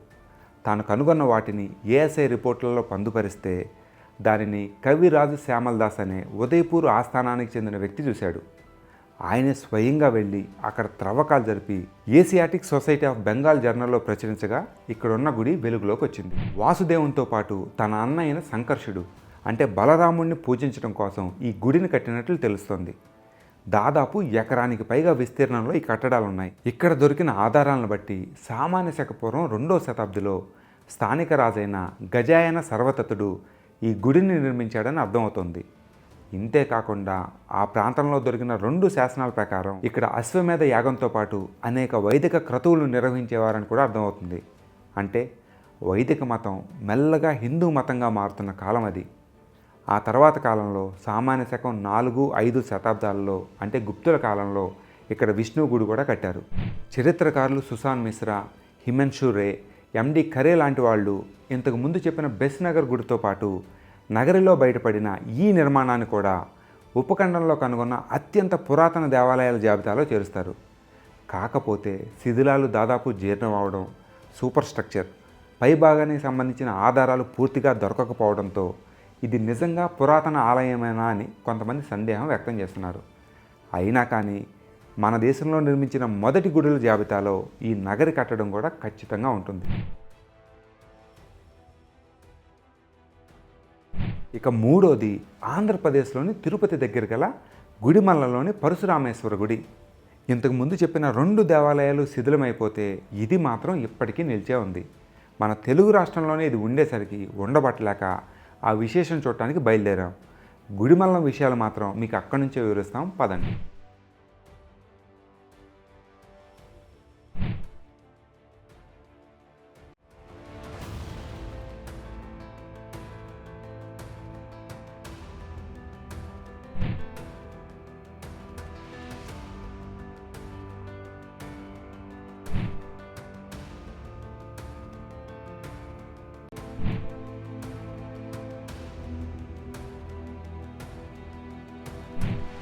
తాను కనుగొన్న వాటిని ఏఎస్ఐ రిపోర్ట్లలో పొందుపరిస్తే దానిని కవిరాజు శ్యామల్ దాస్ అనే ఉదయపూర్ ఆస్థానానికి చెందిన వ్యక్తి చూశాడు. ఆయనే స్వయంగా వెళ్ళి అక్కడ త్రవ్వకాలు జరిపి ఏసియాటిక్ సొసైటీ ఆఫ్ బెంగాల్ జర్నల్లో ప్రచురించగా ఇక్కడున్న గుడి వెలుగులోకి వచ్చింది. వాసుదేవునితో పాటు తన అన్న అయిన సంకర్షుడు అంటే బలరాముడిని పూజించడం కోసం ఈ గుడిని కట్టినట్లు తెలుస్తోంది. దాదాపు ఎకరానికి పైగా విస్తీర్ణంలో ఈ కట్టడాలు ఉన్నాయి. ఇక్కడ దొరికిన ఆధారాలను బట్టి సామాన్య శక పూర్వం 2వ శతాబ్దిలో స్థానిక రాజైన గజాయన సర్వతతుడు ఈ గుడిని నిర్మించాడని అర్థమవుతోంది. ఇంతేకాకుండా ఆ ప్రాంతంలో దొరికిన 2 శాసనాల ప్రకారం ఇక్కడ అశ్వమేధ యాగంతో పాటు అనేక వైదిక క్రతువులు నిర్వహించేవారని కూడా అర్థమవుతుంది. అంటే వైదిక మతం మెల్లగా హిందూ మతంగా మారుతున్న కాలం అది. ఆ తర్వాత కాలంలో సామాన్య శకం 4-5 శతాబ్దాలలో అంటే గుప్తుల కాలంలో ఇక్కడ విష్ణు గుడి కూడా కట్టారు. చరిత్రకారులు సుసాన్ మిశ్రా, హిమాన్షు రే, ఎండి ఖరే లాంటి వాళ్ళు ఇంతకు ముందు చెప్పిన బెస్నగర్ గుడితో పాటు నగరిలో బయటపడిన ఈ నిర్మాణాన్ని కూడా ఉపఖండంలో కనుగొన్న అత్యంత పురాతన దేవాలయాల జాబితాలో చేరుస్తారు. కాకపోతే శిథిలాలు దాదాపు జీర్ణం అవడం, సూపర్ స్ట్రక్చర్, పైభాగానికి సంబంధించిన ఆధారాలు పూర్తిగా దొరకకపోవడంతో ఇది నిజంగా పురాతన ఆలయమేనా అని కొంతమంది సందేహం వ్యక్తం చేస్తున్నారు. అయినా కానీ మన దేశంలో నిర్మించిన మొదటి గుడుల జాబితాలో ఈ నగరి కట్టడం కూడా ఖచ్చితంగా ఉంటుంది. ఇక మూడోది ఆంధ్రప్రదేశ్లోని తిరుపతి దగ్గర గల గుడిమల్లలోని పరశురామేశ్వర గుడి. ఇంతకు ముందు చెప్పిన 2 దేవాలయాలు శిథిలమైపోతే ఇది మాత్రం ఇప్పటికీ నిలిచే ఉంది. మన తెలుగు రాష్ట్రంలోనే ఇది ఉండేసరికి ఉండబట్టలేక ఆ విశేషం చూడటానికి బయలుదేరాం. గుడిమల్లం విషయాలు మాత్రం మీకు అక్కడి నుంచే వివరిస్తాం, పదండి.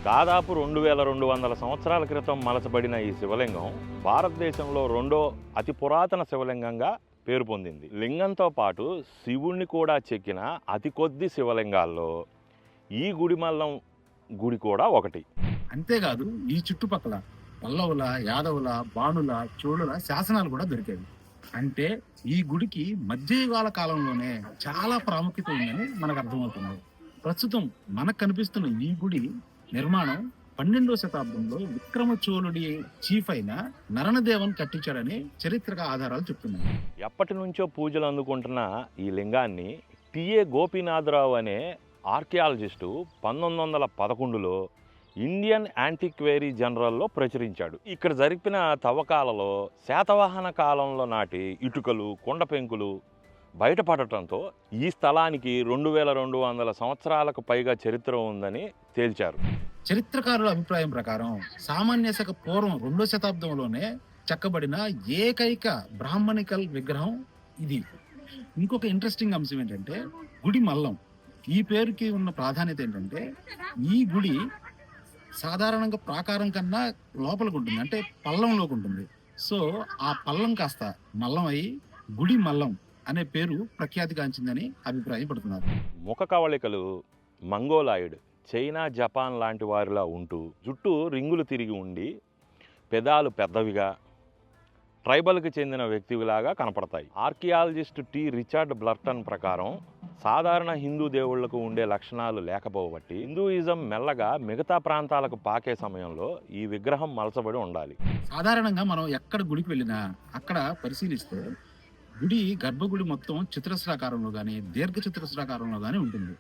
దాదాపు 2200 సంవత్సరాల క్రితం మలచబడిన ఈ శివలింగం భారతదేశంలో 2వ అతి పురాతన శివలింగంగా పేరు పొందింది. లింగంతో పాటు శివుణ్ణి కూడా చెక్కిన అతి కొద్ది శివలింగాల్లో ఈ గుడిమల్లం గుడి కూడా ఒకటి.
అంతేకాదు ఈ చుట్టుపక్కల పల్లవుల, యాదవుల, బాణుల, చోళుల శాసనాలు కూడా దొరికేవి. అంటే ఈ గుడికి మధ్యయుగాల కాలంలోనే చాలా ప్రాముఖ్యత ఉందని మనకు అర్థమవుతుంది. ప్రస్తుతం మనకు కనిపిస్తున్న ఈ గుడి నిర్మాణం 12వ శతాబ్దంలో విక్రమ చోళుడి చీఫ్ అయిన నరణదేవన్ కట్టించాడని చరిత్రక ఆధారాలు చెప్తున్నాయి.
ఎప్పటి నుంచో పూజలు అందుకుంటున్న ఈ లింగాన్ని టిఏ గోపీనాథరావు అనే ఆర్కియాలజిస్టు 1911లో ఇండియన్ యాంటిక్వేరీ జనరల్లో ప్రచురించాడు. ఇక్కడ జరిపిన తవ్వకాలలో శాతవాహన కాలంలో నాటి ఇటుకలు, కొండ పెంకులు బయటపడటంతో ఈ స్థలానికి 2200 సంవత్సరాలకు పైగా చరిత్ర ఉందని తేల్చారు.
చరిత్రకారుల అభిప్రాయం ప్రకారం సామాన్య శక పూర్వం 2వ శతాబ్దంలోనే చెక్కబడిన ఏకైక బ్రాహ్మణికల్ విగ్రహం ఇది. ఇంకొక ఇంట్రెస్టింగ్ అంశం ఏంటంటే గుడి మల్లం. ఈ పేరుకి ఉన్న ప్రాధాన్యత ఏంటంటే ఈ గుడి సాధారణంగా ప్రాకారం కన్నా లోపలికి ఉంటుంది, అంటే పల్లంలోకి ఉంటుంది. సో ఆ పల్లం కాస్త మల్లం అయ్యి గుడి మల్లం అనే పేరు ప్రఖ్యాతిగాంచిందని అభిప్రాయపడుతున్నారు.
ముఖ కవళికలు మంగోలాయిడ్, చైనా, జపాన్ లాంటి వారిలా ఉంటూ జుట్టు రింగులు తిరిగి ఉండి పెదాలు పెద్దవిగా ట్రైబల్కి చెందిన వ్యక్తిలాగా కనపడతాయి. ఆర్కియాలజిస్ట్ టి రిచర్డ్ బ్లర్టన్ ప్రకారం సాధారణ హిందూ దేవుళ్లకు ఉండే లక్షణాలు లేకపోబట్టి హిందూయిజం మెల్లగా మిగతా ప్రాంతాలకు పాకే సమయంలో ఈ విగ్రహం మలచబడి ఉండాలి.
సాధారణంగా మనం ఎక్కడ గుడికి వెళ్ళినా అక్కడ పరిశీలిస్తే గుడి గర్భగుడి మొత్తం చతురస్రాకారంలో కానీ దీర్ఘ చతురస్రాకారంలో కానీ ఉంటుంది.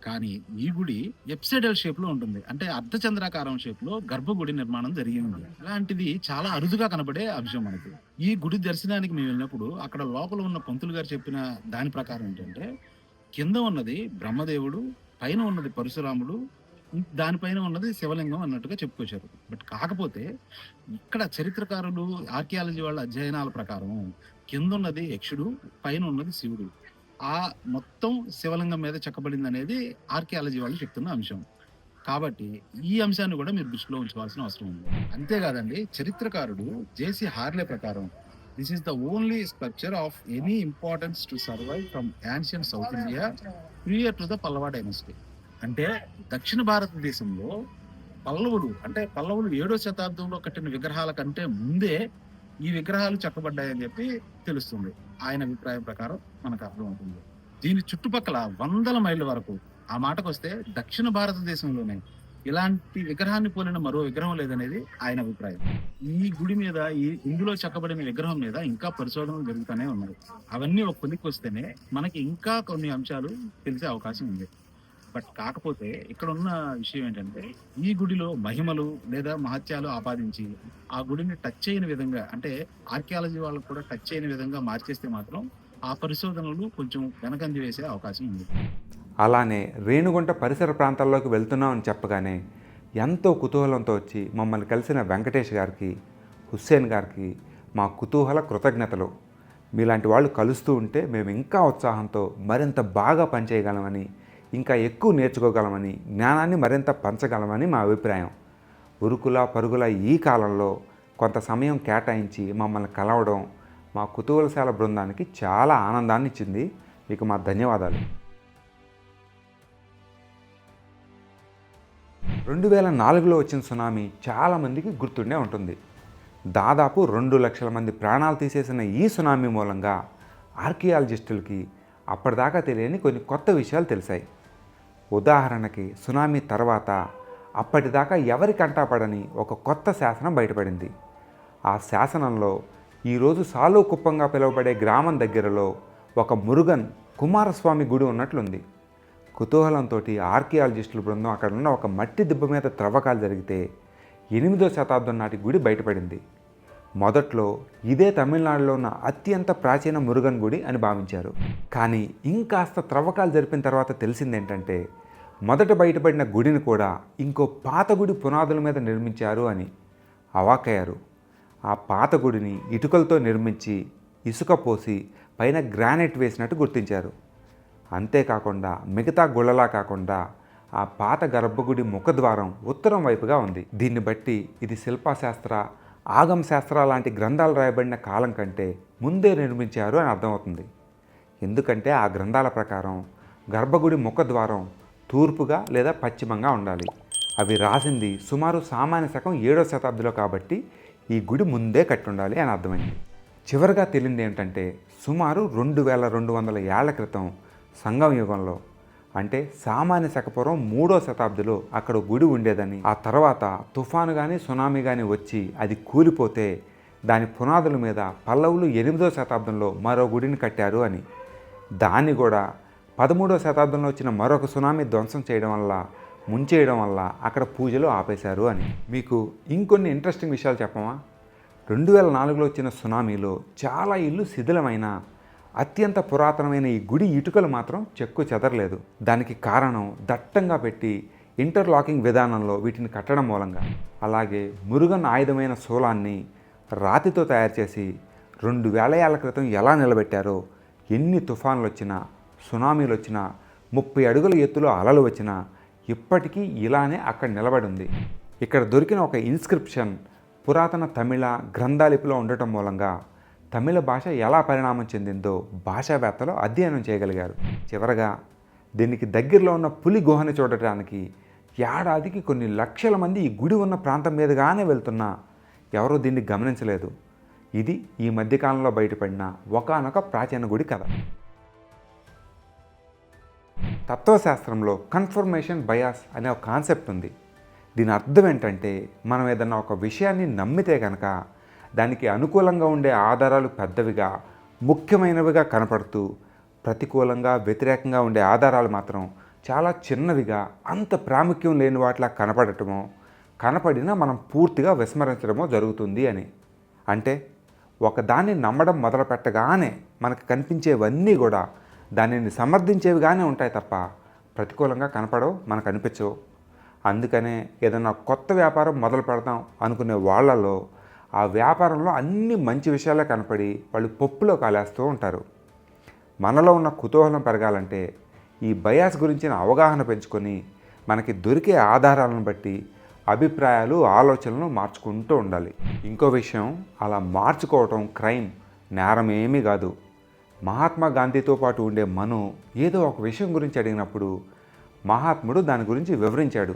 కానీ ఈ గుడి ఎప్సైడల్ షేప్ లో ఉంటుంది. అంటే అర్ధచంద్రాకారం షేప్ లో గర్భగుడి నిర్మాణం జరిగింది. ఇలాంటిది చాలా అరుదుగా కనబడే అంశం మనకి. ఈ గుడి దర్శనానికి మేము వెళ్ళినప్పుడు అక్కడ లోపల ఉన్న పంతులు గారు చెప్పిన దాని ప్రకారం ఏంటంటే, కింద ఉన్నది బ్రహ్మదేవుడు, పైన ఉన్నది పరశురాముడు, దానిపైన ఉన్నది శివలింగం అన్నట్టుగా చెప్పుకొచ్చారు. బట్ కాకపోతే ఇక్కడ చరిత్రకారులు, ఆర్కియాలజీ వాళ్ళ అధ్యయనాల ప్రకారం కింద ఉన్నది యక్షుడు, పైన ఉన్నది శివుడు. ఆ మొత్తం శివలింగం మీద చెక్కబడింది అనేది ఆర్కియాలజీ వాళ్ళు చెప్తున్న అంశం. కాబట్టి ఈ అంశాన్ని కూడా మీరు దృష్టిలో ఉంచుకోవాల్సిన అవసరం ఉంది. అంతేకాదండి, చరిత్రకారుడు జేసి హార్లే ప్రకారం this is the only structure of any importance to survive from ancient South India prior to the Pallava dynasty. అంటే దక్షిణ భారతదేశంలో పల్లవులు 7వ శతాబ్దంలో కట్టిన విగ్రహాల కంటే ముందే ఈ విగ్రహాలు చెక్కబడ్డాయని చెప్పి తెలుస్తుంది. ఆయన అభిప్రాయం ప్రకారం మనకు అర్థమవుతుంది. దీని చుట్టుపక్కల 100 మైళ్ళ వరకు, ఆ మాటకు వస్తే దక్షిణ భారతదేశంలోనే ఇలాంటి విగ్రహాన్ని పోలిన మరో విగ్రహం లేదనేది ఆయన అభిప్రాయం. ఈ గుడి మీద, ఇందులో చెక్కబడిన విగ్రహం మీద ఇంకా పరిశోధనలు జరుగుతూనే ఉన్నాయి. అవన్నీ ఒక కొలిక్కి వస్తేనే మనకి ఇంకా కొన్ని అంశాలు తెలిసే అవకాశం ఉంది. బట్ కాకపోతే ఇక్కడ ఉన్న విషయం ఏంటంటే, ఈ గుడిలో మహిమలు లేదా మహత్యాలు ఆపాదించి ఆ గుడిని టచ్ చేయని విధంగా, అంటే ఆర్కియాలజీ వాళ్ళకు కూడా టచ్ చేయని విధంగా మార్చేస్తే మాత్రం ఆ పరిశోధనలు కొంచెం వెనకంజ వేసే అవకాశం ఉంది.
అలానే రేణుగుంట పరిసర ప్రాంతాల్లోకి వెళ్తున్నామని చెప్పగానే ఎంతో కుతూహలంతో వచ్చి మమ్మల్ని కలిసిన వెంకటేష్ గారికి, హుస్సేన్ గారికి మా కుతూహల కృతజ్ఞతలు. మీలాంటి వాళ్ళు కలుస్తూ ఉంటే మేము ఇంకా ఉత్సాహంతో మరింత బాగా పనిచేయగలమని, ఇంకా ఎక్కువ నేర్చుకోగలమని, జ్ఞానాన్ని మరింత పంచగలమని మా అభిప్రాయం. ఉరుకుల పరుగుల ఈ కాలంలో కొంత సమయం కేటాయించి మమ్మల్ని కలవడం మా కుతూహలశాల బృందానికి చాలా ఆనందాన్ని ఇచ్చింది. మీకు మా ధన్యవాదాలు. 2004లో వచ్చిన సునామీ చాలామందికి గుర్తుండే ఉంటుంది. దాదాపు 2 లక్షల మంది ప్రాణాలు తీసేసిన ఈ సునామీ మూలంగా ఆర్కియాలజిస్టులకి అప్పటిదాకా తెలియని కొన్ని కొత్త విషయాలు తెలిసాయి. ఉదాహరణకి సునామీ తర్వాత అప్పటిదాకా ఎవరి కంటాపడని ఒక కొత్త శాసనం బయటపడింది. ఆ శాసనంలో ఈరోజు సాలు కుప్పంగా పిలువబడే గ్రామం దగ్గరలో ఒక మురుగన్ కుమారస్వామి గుడి ఉన్నట్లుంది. కుతూహలంతో ఆర్కియాలజిస్టుల బృందం అక్కడ ఉన్న ఒక మట్టి దిబ్బ మీద త్రవ్వకాలు జరిగితే 8వ శతాబ్దం నాటి గుడి బయటపడింది. మొదట్లో ఇదే తమిళనాడులో ఉన్న అత్యంత ప్రాచీన మురుగన్ గుడి అని భావించారు. కానీ ఇంకాస్త త్రవ్వకాలు జరిపిన తర్వాత తెలిసిందేంటంటే, మొదట బయటపడిన గుడిని కూడా ఇంకో పాత గుడి పునాదుల మీద నిర్మించారు అని. అవాక్కయ్యారు. ఆ పాత గుడిని ఇటుకలతో నిర్మించి ఇసుక పోసి పైన గ్రానైట్ వేసినట్టు గుర్తించారు. అంతేకాకుండా మిగతా గుళ్ళలా కాకుండా ఆ పాత గర్భగుడి ముఖద్వారం ఉత్తరం వైపుగా ఉంది. దీన్ని బట్టి ఇది శిల్పశాస్త్ర, ఆగమ శాస్త్ర లాంటి గ్రంథాలు రాయబడిన కాలం కంటే ముందే నిర్మించారు అని అర్థమవుతుంది. ఎందుకంటే ఆ గ్రంథాల ప్రకారం గర్భగుడి ముఖద్వారం తూర్పుగా లేదా పశ్చిమంగా ఉండాలి. అవి రాసింది సుమారు సామాన్య శకం 7వ శతాబ్దిలో కాబట్టి ఈ గుడి ముందే కట్టి ఉండాలి అని అర్థమైంది. చివరిగా తెలియంది ఏంటంటే, సుమారు 2200 ఏళ్ల క్రితం సంగమ యుగంలో, అంటే సామాన్య శకపూర్వం 3వ శతాబ్దిలో అక్కడ గుడి ఉండేదని, ఆ తర్వాత తుఫాను కానీ సునామీ కానీ వచ్చి అది కూలిపోతే దాని పునాదుల మీద పల్లవులు 8వ శతాబ్దంలో మరో గుడిని కట్టారు అని. దాన్ని కూడా 13వ శతాబ్దంలో వచ్చిన మరొక సునామీ ధ్వంసం చేయడం వల్ల, ముంచేయడం వల్ల అక్కడ పూజలు ఆపేశారు అని. మీకు ఇంకొన్ని ఇంట్రెస్టింగ్ విషయాలు చెప్పమా? 2004లో వచ్చిన సునామీలో చాలా ఇల్లు శిథిలమైన అత్యంత పురాతనమైన ఈ గుడి ఇటుకలు మాత్రం చెక్కు చెదరలేదు. దానికి కారణం దట్టంగా పెట్టి ఇంటర్లాకింగ్ విధానంలో వీటిని కట్టడం మూలంగా. అలాగే మురుగన్ ఆయుధమైన శూలాన్ని రాతితో తయారు చేసి 2000 ఏళ్ల క్రితం ఎలా నిలబెట్టారో, ఎన్ని తుఫాన్లు వచ్చినా, సునామీలు వచ్చినా, 30 అడుగుల ఎత్తులో అలలు వచ్చినా ఇప్పటికీ ఇలానే అక్కడ నిలబడి ఉంది. ఇక్కడ దొరికిన ఒక ఇన్స్క్రిప్షన్ పురాతన తమిళ గ్రంథాలిపిలో ఉండటం మూలంగా తమిళ భాష ఎలా పరిణామం చెందిందో భాషావేత్తలు అధ్యయనం చేయగలిగారు. చివరగా దీనికి దగ్గరలో ఉన్న పులి గుహను చూడటానికి ఏడాదికి కొన్ని లక్షల మంది ఈ గుడి ఉన్న ప్రాంతం మీదుగానే వెళ్తున్నా ఎవరూ దీన్ని గమనించలేదు. ఇది ఈ మధ్యకాలంలో బయటపడిన ఒకానొక ప్రాచీన గుడి కథ. తత్వశాస్త్రంలో కన్ఫర్మేషన్ బయాస్ అనే ఒక కాన్సెప్ట్ ఉంది. దీని అర్థం ఏంటంటే, మనం ఏదన్నా ఒక విషయాన్ని నమ్మితే కనుక దానికి అనుకూలంగా ఉండే ఆధారాలు పెద్దవిగా, ముఖ్యమైనవిగా కనపడుతూ, ప్రతికూలంగా వ్యతిరేకంగా ఉండే ఆధారాలు మాత్రం చాలా చిన్నవిగా, అంత ప్రాముఖ్యం లేని వాటిలా కనపడటమో, కనపడినా మనం పూర్తిగా విస్మరించడమో జరుగుతుంది అని. అంటే ఒకదాన్ని నమ్మడం మొదలు పెట్టగానే మనకు కనిపించేవన్నీ కూడా దానిని సమర్థించేవిగానే ఉంటాయి తప్ప ప్రతికూలంగా కనపడవు, మనకు అనిపించవు. అందుకనే ఏదైనా కొత్త వ్యాపారం మొదలు పెడదాం అనుకునే వాళ్ళలో ఆ వ్యాపారంలో అన్ని మంచి విషయాలే కనపడి వాళ్ళు పప్పులో కాలేస్తూ ఉంటారు. మనలో ఉన్న కుతూహలం పెరగాలంటే ఈ బయాస్ గురించిన అవగాహన పెంచుకొని మనకి దొరికే ఆధారాలను బట్టి అభిప్రాయాలు, ఆలోచనలను మార్చుకుంటూ ఉండాలి. ఇంకో విషయం, అలా మార్చుకోవటం క్రైమ్, నేరం ఏమీ కాదు. మహాత్మా గాంధీతో పాటు ఉండే మను ఏదో ఒక విషయం గురించి అడిగినప్పుడు మహాత్ముడు దాని గురించి వివరించాడు.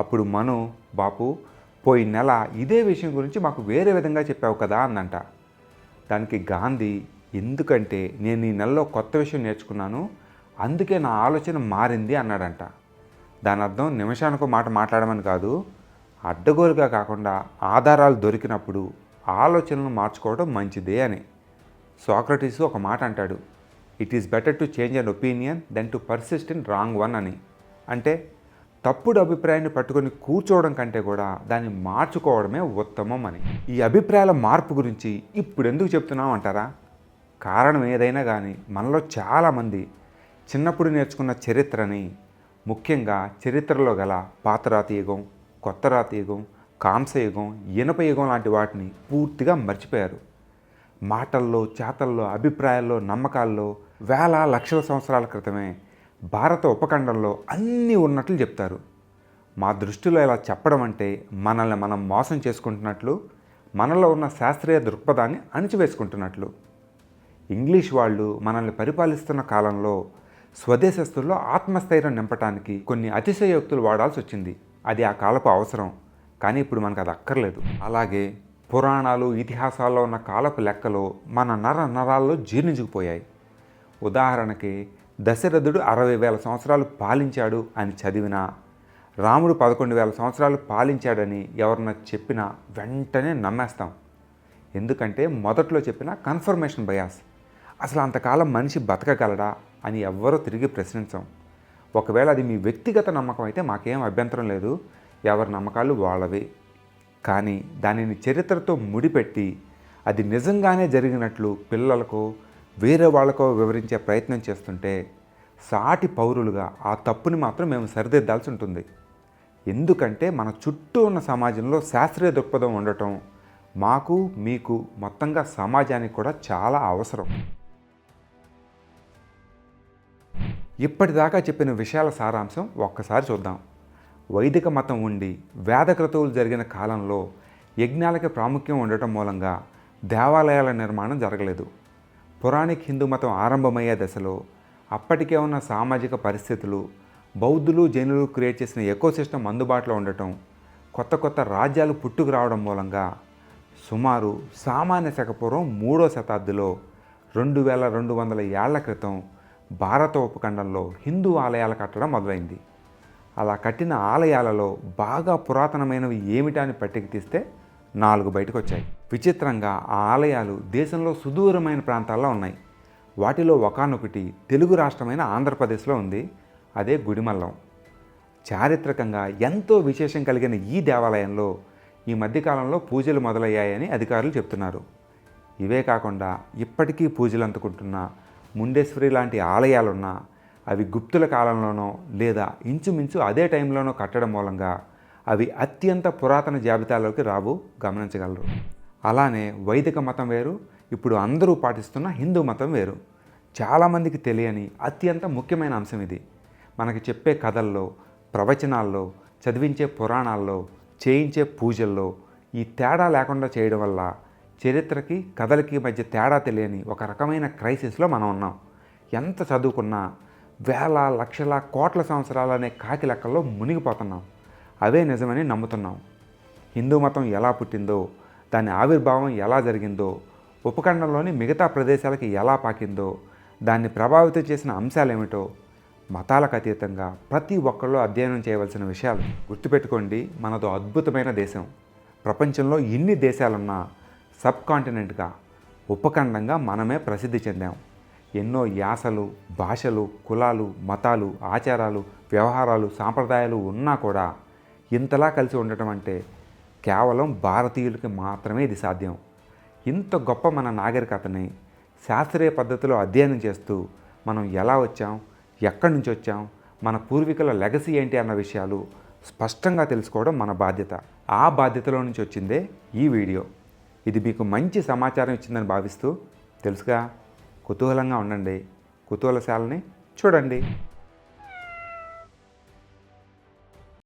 అప్పుడు మను, బాపు పోయిన నెల ఇదే విషయం గురించి మాకు వేరే విధంగా చెప్పావు కదా అందంట. దానికి గాంధీ, ఎందుకంటే నేను ఈ నెలలో కొత్త విషయం నేర్చుకున్నాను, అందుకే నా ఆలోచన మారింది అన్నాడంట. దాని అర్థం నిమిషానికో మాట మాట్లాడమని కాదు, అడ్డగోలుగా కాకుండా ఆధారాలు దొరికినప్పుడు ఆలోచనలు మార్చుకోవడం మంచిదే అని. సోక్రటీస్ ఒక మాట అంటాడు, it is better to change an opinion then to persist in wrong one అని. అంటే తప్పుడు అభిప్రాయాన్ని పట్టుకొని కూర్చోవడం కంటే కూడా దాన్ని మార్చుకోవడమే ఉత్తమం అని. ఈ అభిప్రాయాల మార్పు గురించి ఇప్పుడు ఎందుకు చెప్తున్నాం అంటారా? కారణం ఏదైనా కానీ మనలో చాలామంది చిన్నప్పుడు నేర్చుకున్న చరిత్రని, ముఖ్యంగా చరిత్రలో గల పాతరాతి యుగం, కొత్త రాతి యుగం, కాంస్యయుగం, ఇనప యుగం లాంటి వాటిని పూర్తిగా మర్చిపోయారు. మాటల్లో, చేతల్లో, అభిప్రాయాల్లో, నమ్మకాల్లో వేల లక్షల సంవత్సరాల క్రితమే భారత ఉపఖండంలో అన్నీ ఉన్నట్లు చెప్తారు. మా దృష్టిలో ఇలా చెప్పడం అంటే మనల్ని మనం మోసం చేసుకుంటున్నట్లు, మనలో ఉన్న శాస్త్రీయ దృక్పథాన్ని అణిచివేసుకుంటున్నట్లు. ఇంగ్లీష్ వాళ్ళు మనల్ని పరిపాలిస్తున్న కాలంలో స్వదేశస్తుల్లో ఆత్మస్థైర్యం నింపడానికి కొన్ని అతిశయోక్తులు వాడాల్సి వచ్చింది. అది ఆ కాలపు అవసరం, కానీ ఇప్పుడు మనకు అది అక్కర్లేదు. అలాగే పురాణాలు, ఇతిహాసాల్లో ఉన్న కాలపు లెక్కలు మన నరాల్లో జీర్ణించుకుపోయాయి. ఉదాహరణకి దశరథుడు 60,000 సంవత్సరాలు పాలించాడు అని చదివినా, రాముడు 11,000 సంవత్సరాలు పాలించాడని ఎవరన్నా చెప్పినా వెంటనే నమ్మేస్తాం. ఎందుకంటే మొదట్లో చెప్పిన కన్ఫర్మేషన్ బయాస్. అసలు అంతకాలం మనిషి బతకగలడా అని ఎవ్వరూ తిరిగి ప్రశ్నించాం. ఒకవేళ అది మీ వ్యక్తిగత నమ్మకం అయితే మాకేం అభ్యంతరం లేదు, ఎవరి నమ్మకాలు వాళ్ళవి. కానీ దానిని చరిత్రతో ముడిపెట్టి అది నిజంగానే జరిగినట్లు పిల్లలకో వేరే వాళ్ళకో వివరించే ప్రయత్నం చేస్తుంటే సాటి పౌరులుగా ఆ తప్పుని మాత్రం మేము సరిదిద్దాల్సి ఉంటుంది. ఎందుకంటే మన చుట్టూ ఉన్న సమాజంలో శాస్త్రీయ దృక్పథం ఉండటం మాకు, మీకు, మొత్తంగా సమాజానికి కూడా చాలా అవసరం. ఇప్పటిదాకా చెప్పిన విషయాల సారాంశం ఒక్కసారి చూద్దాం. వైదిక మతం ఉండి వేదక్రతువులు జరిగిన కాలంలో యజ్ఞాలకి ప్రాముఖ్యం ఉండటం మూలంగా దేవాలయాల నిర్మాణం జరగలేదు. పురాణిక్ హిందూ మతం ఆరంభమయ్యే దశలో అప్పటికే ఉన్న సామాజిక పరిస్థితులు, బౌద్ధులు, జైనులు క్రియేట్ చేసిన ఎకోసిస్టమ్ అందుబాటులో ఉండటం, కొత్త కొత్త రాజ్యాలు పుట్టుకు రావడం మూలంగా సుమారు సామాన్య శక పూర్వం 3వ శతాబ్దిలో 2200 ఏళ్ల క్రితం భారత ఉపఖండంలో హిందూ ఆలయాలు కట్టడం మొదలైంది. అలా కట్టిన ఆలయాలలో బాగా పురాతనమైనవి ఏమిటని పట్టిక తీస్తే 4 బయటకు వచ్చాయి. విచిత్రంగా ఆ ఆలయాలు దేశంలో సుదూరమైన ప్రాంతాల్లో ఉన్నాయి. వాటిలో ఒకానొకటి తెలుగు రాష్ట్రమైన ఆంధ్రప్రదేశ్లో ఉంది. అదే గుడిమల్లం. చారిత్రకంగా ఎంతో విశేషం కలిగిన ఈ దేవాలయంలో ఈ మధ్యకాలంలో పూజలు మొదలయ్యాయని అధికారులు చెప్తున్నారు. ఇవే కాకుండా ఇప్పటికీ పూజలు అందుకుంటున్న ముండేశ్వరి లాంటి ఆలయాలున్నా అవి గుప్తుల కాలంలోనో లేదా ఇంచుమించు అదే టైంలోనో కట్టడం మూలంగా అవి అత్యంత పురాతన జాబితాలోకి రావు, గమనించగలరు. అలానే వైదిక మతం వేరు, ఇప్పుడు అందరూ పాటిస్తున్న హిందూ మతం వేరు. చాలామందికి తెలియని అత్యంత ముఖ్యమైన అంశం ఇది. మనకి చెప్పే కథల్లో, ప్రవచనాల్లో, చదివించే పురాణాల్లో, చేయించే పూజల్లో ఈ తేడా లేకుండా చేయడం వల్ల చరిత్రకి కథలకి మధ్య తేడా తెలియని ఒక రకమైన క్రైసిస్లో మనం ఉన్నాం. ఎంత చదువుకున్నా వేల లక్షల కోట్ల సంవత్సరాలు అనే కాకి లెక్కల్లో మునిగిపోతున్నాం. అవే నిజమని నమ్ముతున్నాం. హిందూ మతం ఎలా పుట్టిందో, దాని ఆవిర్భావం ఎలా జరిగిందో, ఉపఖండంలోని మిగతా ప్రదేశాలకి ఎలా పాకిందో, దాన్ని ప్రభావితం చేసిన అంశాలేమిటో మతాలకు అతీతంగా ప్రతి ఒక్కళ్ళు అధ్యయనం చేయవలసిన విషయాలు. గుర్తుపెట్టుకోండి, మనదో అద్భుతమైన దేశం. ప్రపంచంలో ఇన్ని దేశాలున్నా సబ్ కాంటినెంట్గా, ఉపఖండంగా మనమే ప్రసిద్ధి చెందాం. ఎన్నో యాసలు, భాషలు, కులాలు, మతాలు, ఆచారాలు, వ్యవహారాలు, సాంప్రదాయాలు ఉన్నా కూడా ఇంతలా కలిసి ఉండటం అంటే కేవలం భారతీయులకి మాత్రమే ఇది సాధ్యం. ఇంత గొప్ప మన నాగరికతని శాస్త్రీయ పద్ధతిలో అధ్యయనం చేస్తూ మనం ఎలా వచ్చాం, ఎక్కడి నుంచి వచ్చాం, మన పూర్వీకుల లెగసీ ఏంటి అన్న విషయాలు స్పష్టంగా తెలుసుకోవడం మన బాధ్యత. ఆ బాధ్యతలో నుంచి వచ్చిందే ఈ వీడియో. ఇది మీకు మంచి సమాచారం ఇచ్చిందని భావిస్తూ, తెలుసుగా, కుతూహలంగా ఉండండి, కుతూహలశాలని చూడండి.